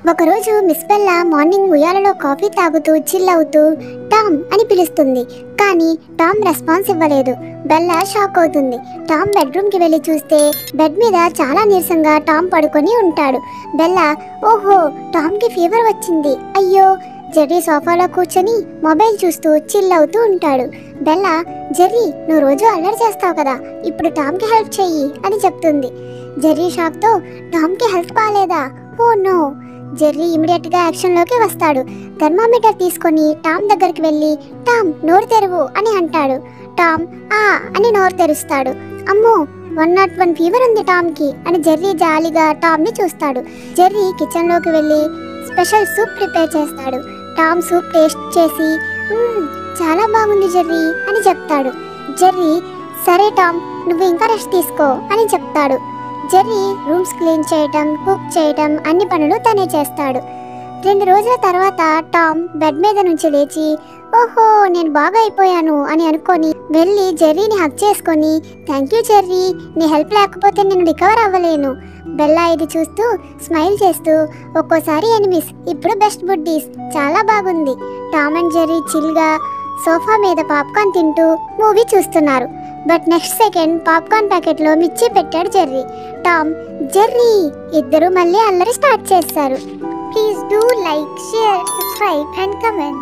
ఒకరోజు miss Bella morning ఉయ్యాలలో coffee తాగుతూ చిల్ అవుతూ టామ్ అని పిలుస్తుంది. కానీ టామ్ రెస్పాన్స్ ఇవ్వలేదు. బెల్లా షాక్ అవుతుంది. టామ్ బెడ్రూమ్కి వెళ్ళి చూస్తే బెడ్ మీద చాలా నీరసంగా టామ్ పడుకొని ఉంటాడు. బెల్లా, ఓహో టామ్కి ఫీవర్ వచ్చింది, అయ్యో. జెర్రీ సోఫాలో కూర్చొని మొబైల్ చూస్తూ చిల్ అవుతూ ఉంటాడు. బెల్లా, జెర్రీ నువ్వు రోజు అల్లరి చేస్తావు కదా, ఇప్పుడు టామ్కి హెల్ప్ చెయ్యి అని చెప్తుంది. జెర్రీ షాక్తో, టామ్కి హెల్త్ బాగాలేదా? Oh no. జెర్రీ ఇమీడియట్గా యాక్షన్లోకి వస్తాడు. థర్మామీటర్ తీసుకొని టామ్ దగ్గరికి వెళ్ళి, టామ్ నోరు తెరువు అని అంటాడు. టామ్ ఆ అని నోరు తెరుస్తాడు. అమ్మో 101 ఫీవర్ ఉంది టామ్కి అని జెర్రీ జాలిగా టామ్ని చూస్తాడు. జెర్రీ కిచెన్లోకి వెళ్ళి స్పెషల్ సూప్ ప్రిపేర్ చేస్తాడు. టామ్ సూప్ టేస్ట్ చేసి చాలా బాగుంది జెర్రీ అని చెప్తాడు. జెర్రీ, సరే టామ్ నువ్వు ఇంకా రెస్ట్ తీసుకో అని చెప్తాడు. జెర్రీ రూమ్స్ క్లీన్ చేయటం, కుక్ చేయటం అన్ని పనులు తనే చేస్తాడు. 2 రోజుల తర్వాత టామ్ బెడ్ మీద నుంచి లేచి, ఓహో నేను బాగా అయిపోయాను అని అనుకొని వెళ్ళి జెర్రీని హగ్ చేసుకొని, థ్యాంక్ యూ జెర్రీ, నీ హెల్ప్ లేకపోతే నేను రికవర్ అవ్వలేను. బెల్లా ఇది చూస్తూ స్మైల్ చేస్తూ, ఒక్కోసారి ఎనిమిస్ ఇప్పుడు బెస్ట్ బుడ్డీస్, చాలా బాగుంది. టామ్ అండ్ జెర్రీ చిల్గా సోఫా మీద పాప్కార్న్ తింటూ మూవీ చూస్తున్నారు. బట్ నెక్స్ట్ సెకండ్ పాప్కార్న్ ప్యాకెట్లో మిర్చి పెట్టాడు జెర్రీ. టామ్, జెర్రీ ఇద్దరు మళ్ళీ అల్లరి స్టార్ట్ చేస్తారు. Please do like, share, subscribe and comment.